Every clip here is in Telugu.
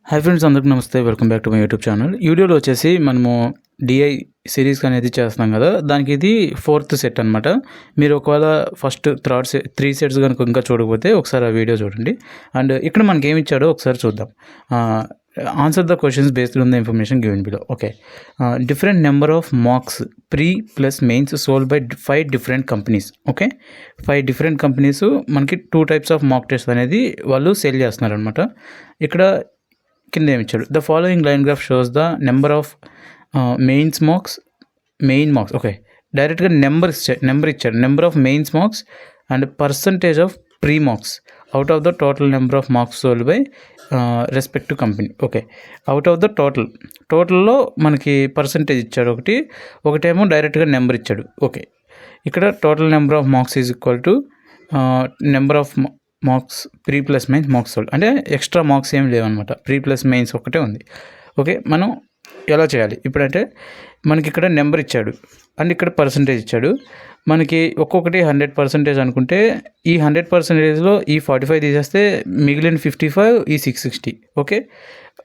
హాయ్ ఫ్రెండ్స్, అందరికీ నమస్తే. Welcome back to my YouTube channel. ఈ వీడియోలో వచ్చేసి మనము డిఐ సిరీస్ అనేది చేస్తున్నాం కదా, దానికి ఇది 4th సెట్ అనమాట. మీరు ఒకవేళ ఫస్ట్ త్రీ సెట్స్ కనుక ఇంకా చూడకపోతే ఒకసారి ఆ వీడియో చూడండి. అండ్ ఇక్కడ మనకి ఏమి ఇచ్చాడో ఒకసారి చూద్దాం. Answer the questions based on the information given below. Okay, different number of marks pre plus mains sold by 5 different companies. Okay, 5 different companies మనకి 2 టైప్స్ ఆఫ్ మాక్ టెస్ట్ అనేది వాళ్ళు సేల్ చేస్తున్నారు అనమాట. ఇక్కడ కింద ఏమి ఇచ్చాడు, the following line graph shows the number of main marks. Okay, డైరెక్ట్గా నెంబర్ ఇచ్చాడు, number of mains marks and percentage of pre marks out of the total number of marks sold by respective company. Okay, out of the టోటల్లో మనకి పర్సంటేజ్ ఇచ్చాడు, ఒకటేమో డైరెక్ట్గా నెంబర్ ఇచ్చాడు. ఓకే, ఇక్కడ total number of marks is equal to number of marks pre plus mains marks sold, అంటే ఎక్స్ట్రా మార్క్స్ ఏం లేవన్నమాట, ప్రీ ప్లస్ మెయిన్స్ ఒకటే ఉంది. ఓకే, మనం ఎలా చేయాలి ఇప్పుడంటే, మనకి ఇక్కడ నెంబర్ ఇచ్చాడు అండ్ ఇక్కడ పర్సంటేజ్ ఇచ్చాడు. మనకి ఒక్కొక్కటి 100% అనుకుంటే ఈ 100%లో ఈ 45 తీసేస్తే మిగిలిన 55, ఈ 660. ఓకే,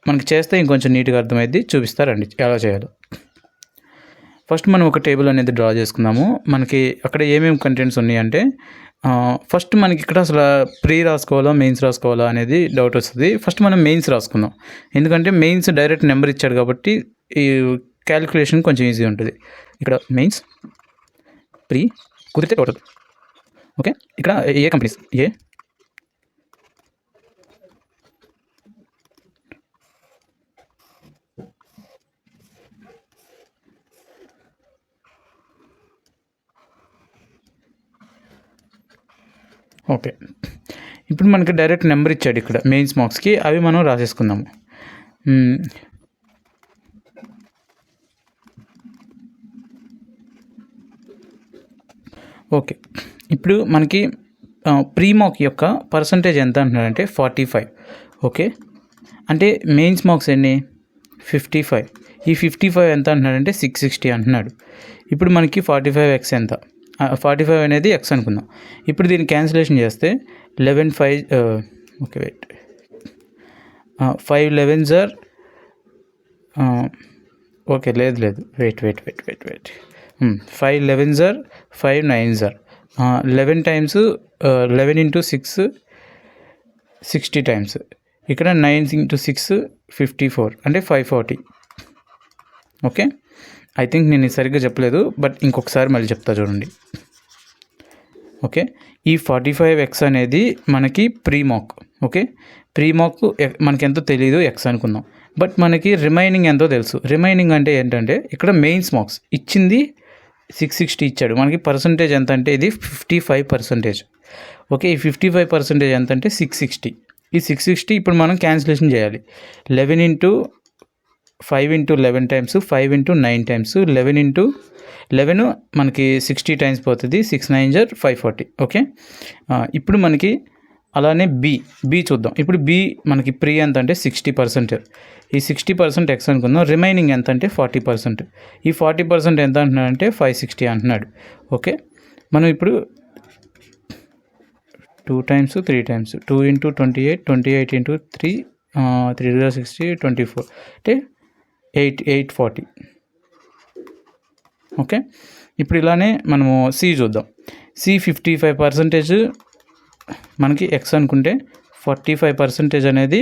మనకి చేస్తే ఇంకొంచెం నీట్గా అర్థమైంది, చూపిస్తారండి ఎలా చేయాలో. ఫస్ట్ మనం ఒక టేబుల్ అనేది డ్రా చేసుకుందాము. మనకి అక్కడ ఏమేమి కంటెంట్స్ ఉన్నాయంటే, ఫస్ట్ మనకి ఇక్కడ అసలు ప్రీ రాసుకోవాలా మెయిన్స్ రాసుకోవాలా అనేది డౌట్ వస్తుంది. ఫస్ట్ మనం మెయిన్స్ రాసుకుందాం, ఎందుకంటే మెయిన్స్ డైరెక్ట్ నెంబర్ ఇచ్చాడు కాబట్టి ఈ క్యాలిక్యులేషన్ కొంచెం ఈజీ ఉంటుంది. ఇక్కడ మెయిన్స్ ప్రీ కుదిరితే టోటల్. ఓకే, ఇక్కడ ఏ కంపెనీస్ ఓకే, ఇప్పుడు మనకి డైరెక్ట్ నెంబర్ ఇచ్చాడు ఇక్కడ మెయిన్స్ మార్క్స్కి, అవి మనం రాసేసుకుందాము. ఓకే, ఇప్పుడు మనకి ప్రీ మార్క్ యొక్క పర్సంటేజ్ ఎంత అంటున్నాడంటే 45. ఓకే, అంటే మెయిన్స్ మార్క్స్ ఎన్ని 55. ఈ 55 ఎంత అంటున్నాడంటే 660 అంటున్నాడు. ఇప్పుడు మనకి 45x ఎంత, 45 అనేది x అనుకుందాం. ఇప్పుడు దీన్ని క్యాన్సిలేషన్ చేస్తే 11 okay wait 5 11s or okay లేదు wait 5 11s or 5 9s or 11 times 11 into 6 60 times, ఇక్కడ 9 ఇంటూ 6 54 అంటే 540. ఓకే, ఐ థింక్ నేను సరిగ్గా చెప్పలేదు, బట్ ఇంకొకసారి మళ్ళీ చెప్తా చూడండి. ఓకే, ఈ 45x అనేది మనకి pre mark. Okay, pre mark మనకి ఎంతో తెలియదు, x అనుకుందాం, బట్ మనకి రిమైనింగ్ ఎంతో తెలుసు. రిమైనింగ్ అంటే ఏంటంటే, ఇక్కడ మెయిన్స్ మార్క్స్ ఇచ్చింది 660 ఇచ్చాడు. మనకి పర్సంటేజ్ ఎంత అంటే ఇది 55%. ఓకే, ఈ 55% ఎంత అంటే 660. ఈ 660 ఇప్పుడు మనం క్యాన్సిలేషన్ చేయాలి. 11 into 5 into 11 times, 5 into 9 times, 11 into 11 మనకి 60 టైమ్స్ పోతుంది, 6 9s ఆర్ 540. ఓకే, ఇప్పుడు మనకి అలానే బి చూద్దాం. ఇప్పుడు బి మనకి ప్రీ ఎంత అంటే 60%. ఈ 60% x అనుకుందాం. రిమైనింగ్ ఎంత అంటే 40%. ఈ 40% ఎంత అంటున్నాడంటే 560 అంటున్నాడు. ఓకే, మనం ఇప్పుడు 2 టైమ్స్ 3 టైమ్స్ 2 ఇంటూ 28 ఇంటూ 3 3 60 24 అంటే 840. ఓకే, ఇప్పుడు ఇలానే మనము సి చూద్దాం. సి 55% మనకి ఎక్స్ అనుకుంటే 45% అనేది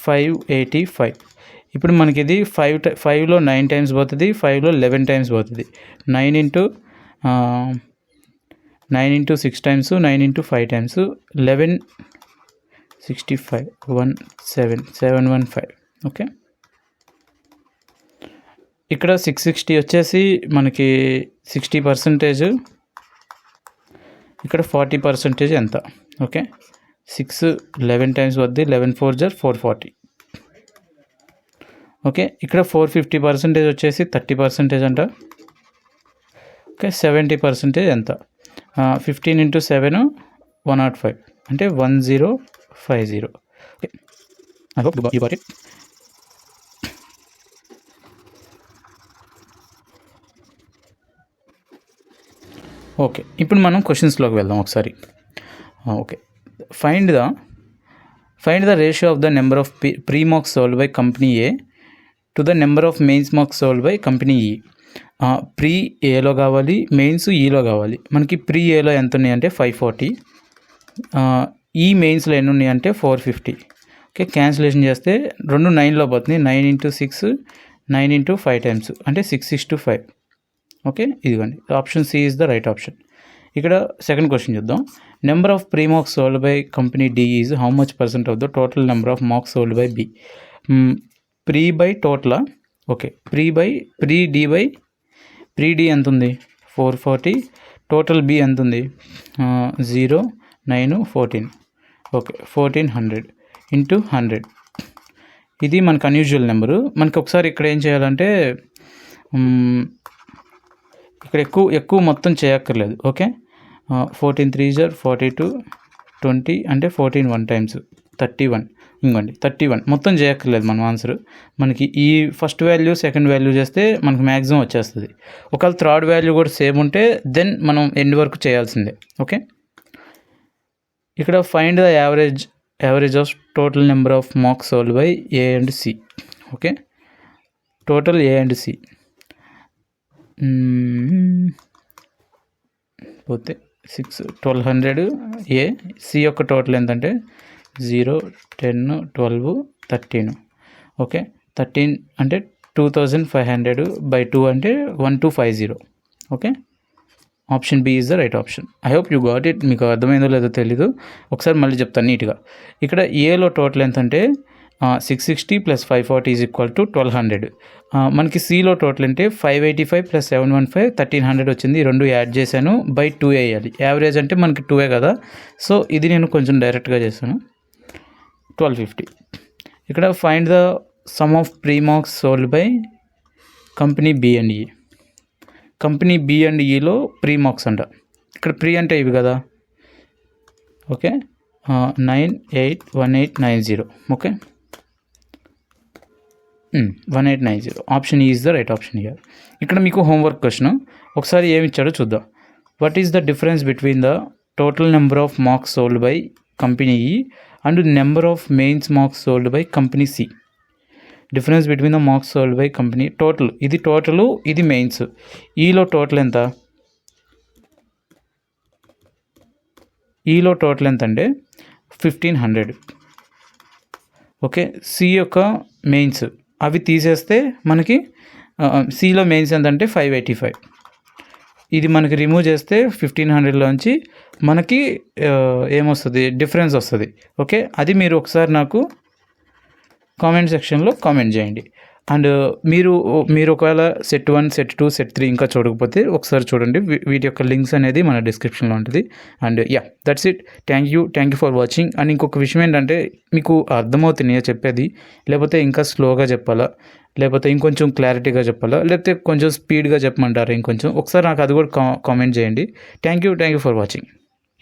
585. ఇప్పుడు మనకి ఇది 5లో 9 టైమ్స్ పోతుంది, 5లో 11 టైమ్స్ పోతుంది. 9 into 6 times, 9 into 5 times, 11 65 715. Okay, ఇక్కడ 660 వచ్చేసి మనకి 60%, ఇక్కడ 40% ఎంత. ఓకే, 6 11 టైమ్స్ వద్ది, 11 4s ఆర్ 440. ఓకే, ఇక్కడ 450% వచ్చేసి 30% అంట. ఓకే, 70% ఎంత, 15 ఇంటూ 7 105 అంటే 1050. Okay, I hope you got it. Okay, ఇప్పుడు మనం క్వశ్చన్స్లోకి వెళ్దాం ఒకసారి. Okay, find the find the ratio of the number of pre marks sold by company A to the number of mains marks sold by company ఈ. ప్రీ ఏలో కావాలి, మెయిన్స్ ఈలో కావాలి. మనకి ప్రీ ఏలో ఎంత ఉన్నాయి అంటే 540, ఈ మెయిన్స్లో ఎన్ని ఉన్నాయి అంటే 450. ఓకే, క్యాన్సిలేషన్ చేస్తే 2 9లో పోతుంది. 9 × 6 9 × 5 టైమ్స్ అంటే 6:5. ఓకే, ఇదిగోండి option C is the right option. ఇక్కడ సెకండ్ క్వశ్చన్ చూద్దాం. Number of pre marks sold by company D is how much % of the total number of marks sold by B. Pre by టోటలా? ఓకే, ప్రీ డి ఎంత ఉంది 440, టోటల్ బి ఎంత ఉంది 0 9 14. ఓకే, 1400 × 100. ఇది మనకు అన్యూజువల్ నెంబరు. మనకి ఒకసారి ఇక్కడ ఏం చేయాలంటే ఇక్కడ ఎక్కువ మొత్తం చేయక్కర్లేదు. ఓకే, 14 3s 42 20 అంటే 14 1 టైమ్స్ 31. ఇంకోండి 31 మొత్తం చేయక్కర్లేదు మనం ఆన్సర్. మనకి ఈ ఫస్ట్ వాల్యూ సెకండ్ వాల్యూ చేస్తే మనకు మ్యాక్సిమం వచ్చేస్తుంది. ఒకవేళ థర్డ్ వాల్యూ కూడా సేమ్ ఉంటే దెన్ మనం ఎండ్ వరకు చేయాల్సిందే. ఓకే, ఇక్కడ find the average of total number of marks sold by A and C. Okay, total A and C పోతే 1200 ఏ. సి యొక్క టోటల్ ఎంతంటే 0 10 12 13. ఓకే, 13 అంటే 2500 by 2 అంటే 1250. Okay, option B is the right option. I hope you got it. మీకు అర్థమైందో లేదో తెలీదు, ఒకసారి మళ్ళీ చెప్తాను నీట్గా. ఇక్కడ ఏలో టోటల్ ఎంతంటే 660 + 540 ఈజ్ ఈక్వల్ టు 1200. మనకి సిలో టోటల్ అంటే 585 + 715 1300 వచ్చింది. ఈ రెండు యాడ్ చేశాను, బై 2 వేయాలి. యావరేజ్ అంటే మనకి 2 కదా, సో ఇది నేను కొంచెం డైరెక్ట్గా చేశాను 1250. ఇక్కడ find the sum of pre marks sold by company B and E. Company B and ఈలో ప్రీ మార్క్స్ అంట. ఇక్కడ ప్రీ అంటే ఇవి కదా. Okay, 981890. Okay, 1890. Option is the right option here. ఇక్కడ మీకు హోంవర్క్ క్వశ్చన్ ఒకసారి ఏమి ఇచ్చాడో చూద్దాం. What is the difference between the total number of marks sold by company E and number of mains marks sold by company C. Difference between the marks sold by company total, ఇది టోటల్, ఇది మెయిన్స్. ఈలో టోటల్ ఎంత? ఈలో టోటల్ ఎంత అంటే 1500. ఓకే, సి యొక్క మెయిన్స్ అవి తీసేస్తే మనకి సిలో మెయిన్స్ ఎంత అంటే 585. ఇది మనకి రిమూవ్ చేస్తే 1500లోంచి మనకి ఏమొస్తుంది, డిఫరెన్స్ వస్తుంది. ఓకే, అది మీరు ఒకసారి నాకు కామెంట్ సెక్షన్లో కామెంట్ చేయండి. అండ్ మీరు ఒకవేళ సెట్ 1 సెట్ 2 సెట్ 3 ఇంకా చూడకపోతే ఒకసారి చూడండి. వీటి యొక్క లింక్స్ అనేది మన డిస్క్రిప్షన్లో ఉంటుంది. And yeah, that's it. Thank you for watching. And ఇంకొక విషయం ఏంటంటే, మీకు అర్థమవుతున్నాయా చెప్పేది, లేకపోతే ఇంకా స్లోగా చెప్పాలా, లేకపోతే ఇంకొంచెం క్లారిటీగా చెప్పాలా, లేకపోతే కొంచెం స్పీడ్గా చెప్పమంటారా ఇంకొంచెం, ఒకసారి నాకు అది కూడా కామెంట్ చేయండి. Thank you for watching.